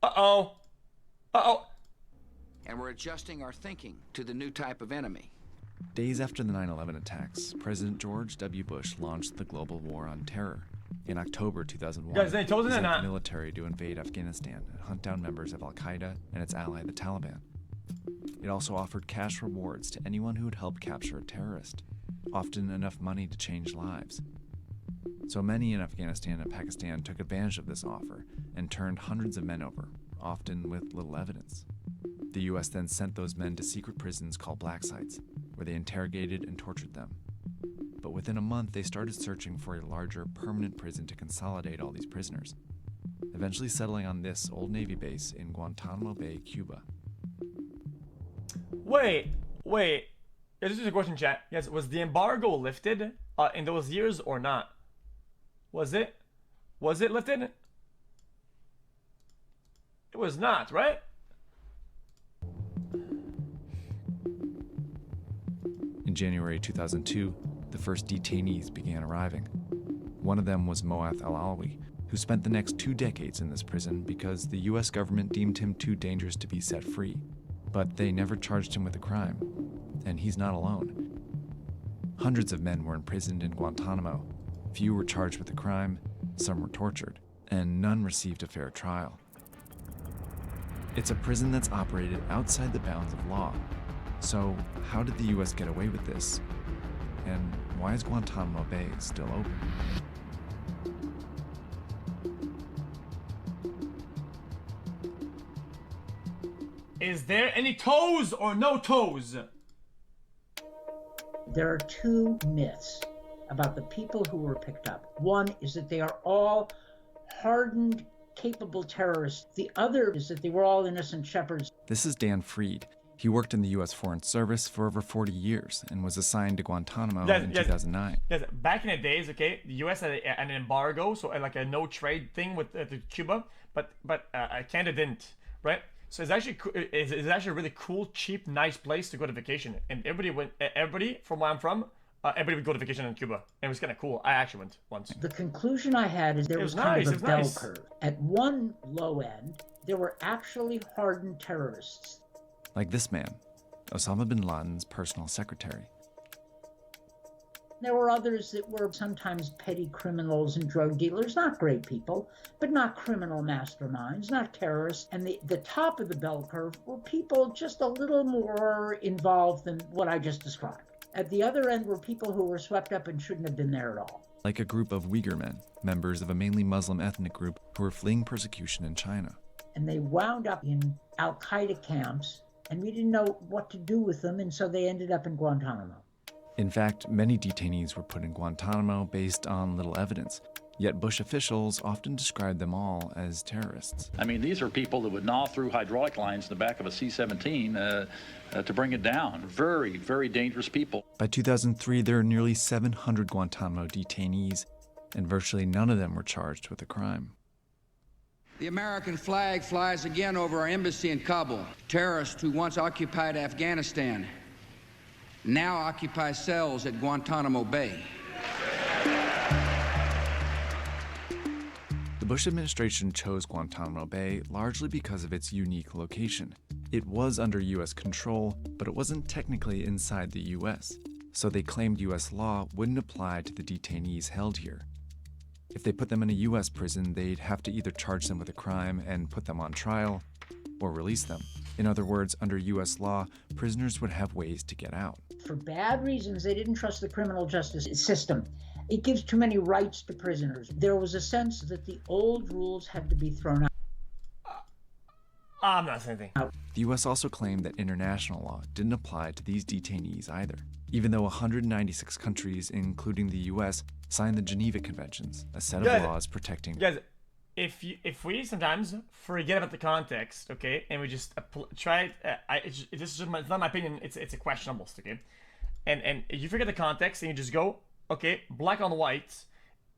Uh-oh. Uh-oh. And we're adjusting our thinking to the new type of enemy. Days after the 9/11 attacks, President George W. Bush launched the global war on terror. In October 2001, Guys, they told he us sent not. the military to invade Afghanistan and hunt down members of Al-Qaeda and its ally, the Taliban. It also offered cash rewards to anyone who would help capture a terrorist, often enough money to change lives. So many in Afghanistan and Pakistan took advantage of this offer and turned hundreds of men over, often with little evidence. The US then sent those men to secret prisons called black sites, where they interrogated and tortured them. But within a month, they started searching for a larger, permanent prison to consolidate all these prisoners, eventually settling on this old Navy base in Guantánamo Bay, Cuba. Wait. Yeah, this is a question, chat. Yes, was the embargo lifted in those years or not? Was it? Was it lifted? It was not, right? In January 2002, the first detainees began arriving. One of them was Moath al-Alwi, who spent the next 2 decades in this prison because the US government deemed him too dangerous to be set free. But they never charged him with a crime, and he's not alone. Hundreds of men were imprisoned in Guantanamo. Few were charged with a crime, some were tortured, and none received a fair trial. It's a prison that's operated outside the bounds of law. So how did the US get away with this? And why is Guantanamo Bay still open? Is there any toes or no toes? There are 2 myths about the people who were picked up. One is that they are all hardened, capable terrorists. The other is that they were all innocent shepherds. This is Dan Freed. He worked in the US Foreign Service for over 40 years and was assigned to Guantanamo in 2009. Yes, back in the days, okay, the US had an embargo, so like a no trade thing with Cuba, but Canada didn't, right? So it's actually it's actually a really cool, cheap, nice place to go to vacation, and everybody from where I'm from, everybody would go to vacation in Cuba, and it was kind of cool. I actually went once. The conclusion I had is there was kind of a bell curve. At one low end, there were actually hardened terrorists. Like this man, Osama bin Laden's personal secretary. There were others that were sometimes petty criminals and drug dealers, not great people, but not criminal masterminds, not terrorists. And the top of the bell curve were people just a little more involved than what I just described. At the other end were people who were swept up and shouldn't have been there at all. Like a group of Uyghur men, members of a mainly Muslim ethnic group who were fleeing persecution in China. And they wound up in Al-Qaeda camps, and we didn't know what to do with them, and so they ended up in Guantanamo. In fact, many detainees were put in Guantanamo based on little evidence, yet Bush officials often described them all as terrorists. I mean, these are people that would gnaw through hydraulic lines in the back of a C-17 to bring it down. Very, very dangerous people. By 2003, there were nearly 700 Guantanamo detainees, and virtually none of them were charged with a crime. The American flag flies again over our embassy in Kabul. Terrorists who once occupied Afghanistan now occupy cells at Guantanamo Bay. The Bush administration chose Guantanamo Bay largely because of its unique location. It was under US control, but it wasn't technically inside the US, so they claimed US law wouldn't apply to the detainees held here. If they put them in a US prison, they'd have to either charge them with a crime and put them on trial, or release them. In other words, under US law, prisoners would have ways to get out. For bad reasons, they didn't trust the criminal justice system. It gives too many rights to prisoners. There was a sense that the old rules had to be thrown out. I'm not saying anything. The US also claimed that international law didn't apply to these detainees either, even though 196 countries, including the US, signed the Geneva Conventions, a set of laws protecting... Guys, if we sometimes forget about the context, okay, and we just try it, this is just it's not my opinion, it's a question almost, okay, and you forget the context and you just go, okay, black on white,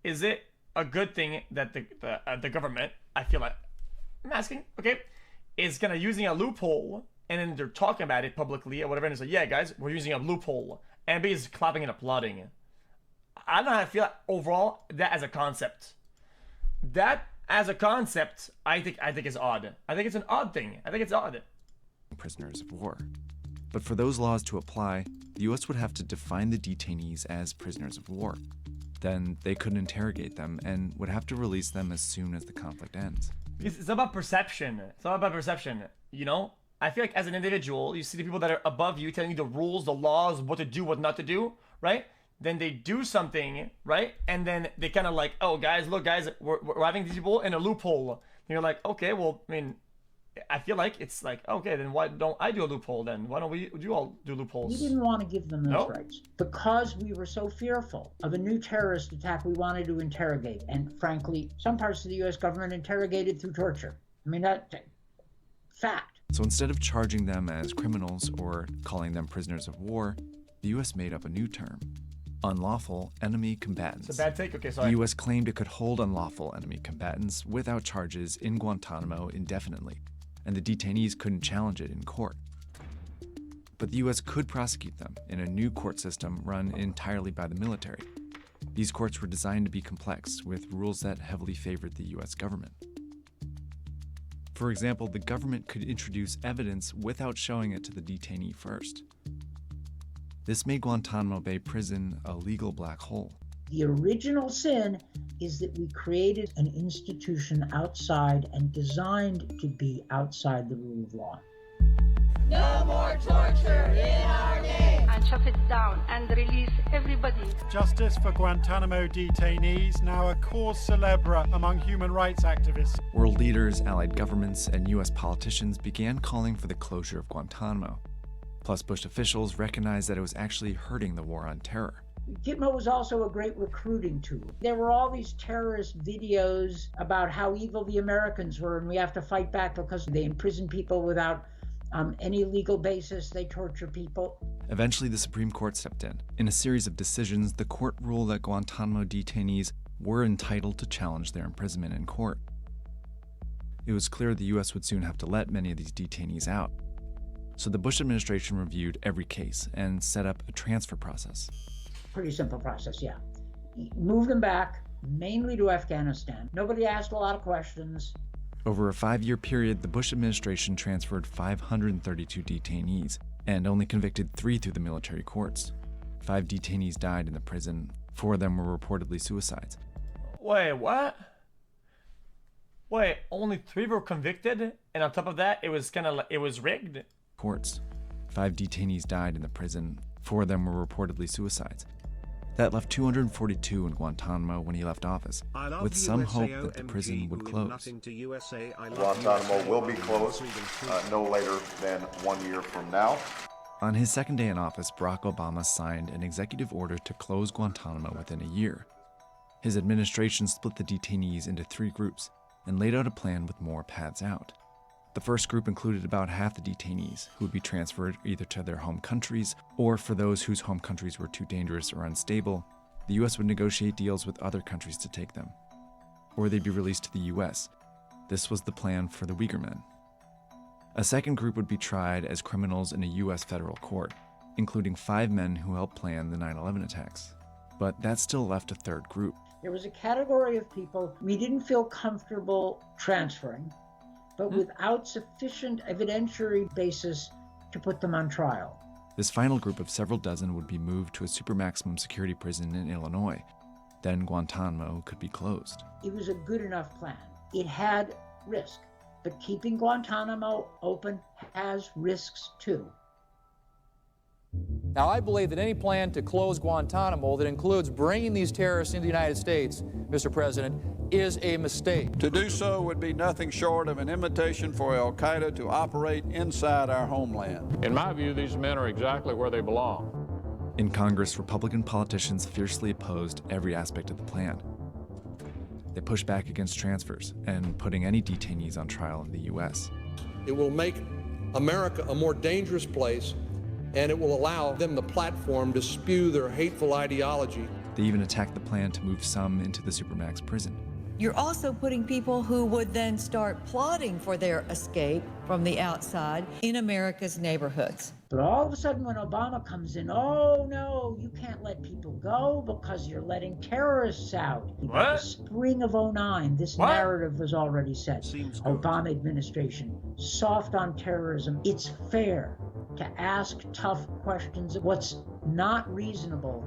is it a good thing that the government, I feel like, I'm asking, okay, is kind of using a loophole, and then they're talking about it publicly or whatever, and it's like, yeah, guys, we're using a loophole, and everybody's clapping and applauding. I don't know how I feel overall that as a concept. That as a concept, I think it's odd. I think it's an odd thing. I think it's odd. Prisoners of war. But for those laws to apply, the US would have to define the detainees as prisoners of war. Then they couldn't interrogate them and would have to release them as soon as the conflict ends. It's about perception. It's all about perception, you know? I feel like as an individual, you see the people that are above you telling you the rules, the laws, what to do, what not to do, right? Then they do something, right? And then they kind of like, oh, guys, look, guys, we're having these people in a loophole. And you're like, okay, well, I mean, I feel like it's like, okay, then why don't I do a loophole then? Why don't you all do loopholes? We didn't want to give them those rights. Because we were so fearful of a new terrorist attack, we wanted to interrogate. And frankly, some parts of the U.S. government interrogated through torture. I mean, that fact. So instead of charging them as criminals or calling them prisoners of war, the U.S. made up a new term. Unlawful enemy combatants. It's a bad take? Okay, sorry. The U.S. claimed it could hold unlawful enemy combatants without charges in Guantanamo indefinitely, and the detainees couldn't challenge it in court. But the U.S. could prosecute them in a new court system run entirely by the military. These courts were designed to be complex, with rules that heavily favored the U.S. government. For example, the government could introduce evidence without showing it to the detainee first. This made Guantanamo Bay Prison a legal black hole. The original sin is that we created an institution outside and designed to be outside the rule of law. No more torture in our name! And shut it down and release everybody. Justice for Guantanamo detainees, now a cause célèbre among human rights activists. World leaders, allied governments, and U.S. politicians began calling for the closure of Guantanamo. Plus, Bush officials recognized that it was actually hurting the war on terror. Gitmo was also a great recruiting tool. There were all these terrorist videos about how evil the Americans were, and we have to fight back because they imprison people without any legal basis. They torture people. Eventually, the Supreme Court stepped in. In a series of decisions, the court ruled that Guantanamo detainees were entitled to challenge their imprisonment in court. It was clear the U.S. would soon have to let many of these detainees out. So the Bush administration reviewed every case and set up a transfer process. Pretty simple process, yeah. Move them back, mainly to Afghanistan. Nobody asked a lot of questions. Over a 5-year period, the Bush administration transferred 532 detainees and only convicted 3 through the military courts. 5 detainees died in the prison. 4 of them were reportedly suicides. Wait, what? Wait, only 3 were convicted, and on top of that, it was kind of like, it was rigged? Courts. 5 detainees died in the prison. 4 of them were reportedly suicides. That left 242 in Guantanamo when he left office, with some hope that the prison would close. Guantanamo will be closed no later than 1 year from now. On his second day in office, Barack Obama signed an executive order to close Guantanamo within a year. His administration split the detainees into 3 groups and laid out a plan with more paths out. The first group included about half the detainees, who would be transferred either to their home countries, or for those whose home countries were too dangerous or unstable, the U.S. would negotiate deals with other countries to take them. Or they'd be released to the U.S. This was the plan for the Uyghur men. A second group would be tried as criminals in a U.S. federal court, including 5 men who helped plan the 9/11 attacks. But that still left a third group. There was a category of people we didn't feel comfortable transferring, but without sufficient evidentiary basis to put them on trial. This final group of several dozen would be moved to a super-maximum security prison in Illinois. Then Guantanamo could be closed. It was a good enough plan. It had risk, but keeping Guantanamo open has risks too. Now, I believe that any plan to close Guantanamo that includes bringing these terrorists into the United States, Mr. President, is a mistake. To do so would be nothing short of an invitation for al-Qaeda to operate inside our homeland. In my view, these men are exactly where they belong. In Congress, Republican politicians fiercely opposed every aspect of the plan. They pushed back against transfers and putting any detainees on trial in the U.S. It will make America a more dangerous place, and it will allow them the platform to spew their hateful ideology. They even attacked the plan to move some into the Supermax prison. You're also putting people who would then start plotting for their escape from the outside in America's neighborhoods. But all of a sudden when Obama comes in, oh no, you can't let people go because you're letting terrorists out. By the spring of '09, this narrative was already set. Obama administration, soft on terrorism. It's fair to ask tough questions. What's not reasonable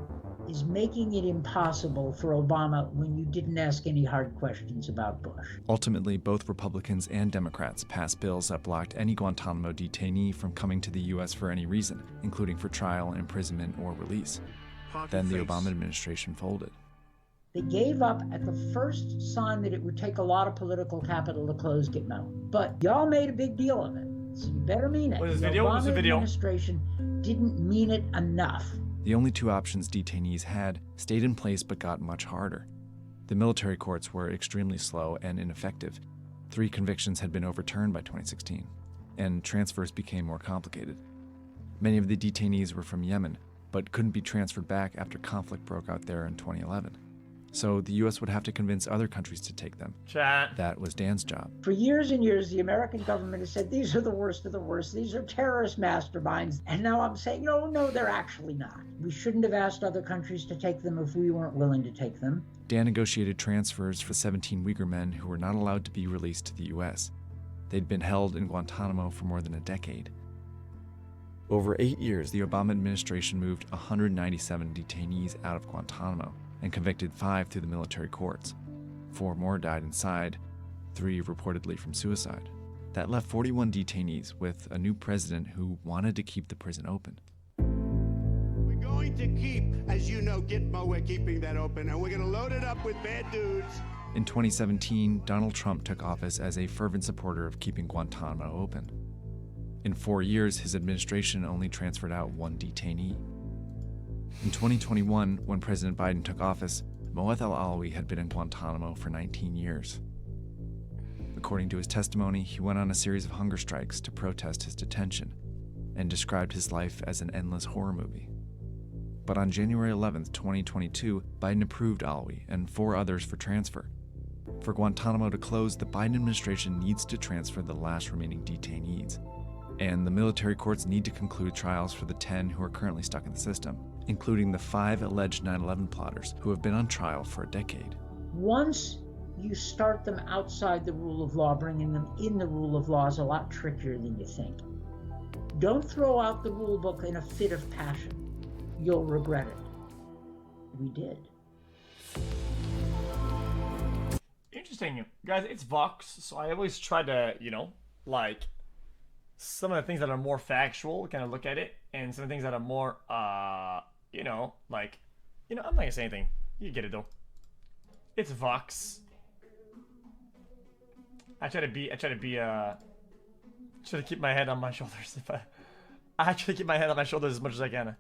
is making it impossible for Obama when you didn't ask any hard questions about Bush. Ultimately, both Republicans and Democrats passed bills that blocked any Guantanamo detainee from coming to the U.S. for any reason, including for trial, imprisonment, or release. Then the Obama administration folded. They gave up at the first sign that it would take a lot of political capital to close Gitmo. But y'all made a big deal of it, so you better mean it. The Obama administration didn't mean it enough. The only two options detainees had stayed in place but got much harder. The military courts were extremely slow and ineffective. 3 convictions had been overturned by 2016, and transfers became more complicated. Many of the detainees were from Yemen, but couldn't be transferred back after conflict broke out there in 2011. So the U.S. would have to convince other countries to take them. That was Dan's job. For years and years, the American government has said, these are the worst of the worst. These are terrorist masterminds. And now I'm saying, no, they're actually not. We shouldn't have asked other countries to take them if we weren't willing to take them. Dan negotiated transfers for 17 Uyghur men who were not allowed to be released to the U.S. They'd been held in Guantanamo for more than a decade. Over 8 years, the Obama administration moved 197 detainees out of Guantanamo and convicted 5 through the military courts. 4 more died inside, 3 reportedly from suicide. That left 41 detainees with a new president who wanted to keep the prison open. We're going to keep, as you know, Gitmo, we're keeping that open, and we're going to load it up with bad dudes. In 2017, Donald Trump took office as a fervent supporter of keeping Guantanamo open. In 4 years, his administration only transferred out 1 detainee. In 2021, when President Biden took office, Moath al-Alawi had been in Guantanamo for 19 years. According to his testimony, he went on a series of hunger strikes to protest his detention and described his life as an endless horror movie. But on January 11, 2022, Biden approved Alawi and 4 others for transfer. For Guantanamo to close, the Biden administration needs to transfer the last remaining detainees. And the military courts need to conclude trials for the 10 who are currently stuck in the system, including the 5 alleged 9/11 plotters who have been on trial for a decade. Once you start them outside the rule of law, bringing them in the rule of law is a lot trickier than you think. Don't throw out the rule book in a fit of passion. You'll regret it. We did. Interesting. Guys, it's Vox, so I always try to, like, some of the things that are more factual, kind of look at it, and some of the things that are more, I'm not gonna say anything. You get it though. It's Vox. I try to keep my head on my shoulders. I try to keep my head on my shoulders as much as I can.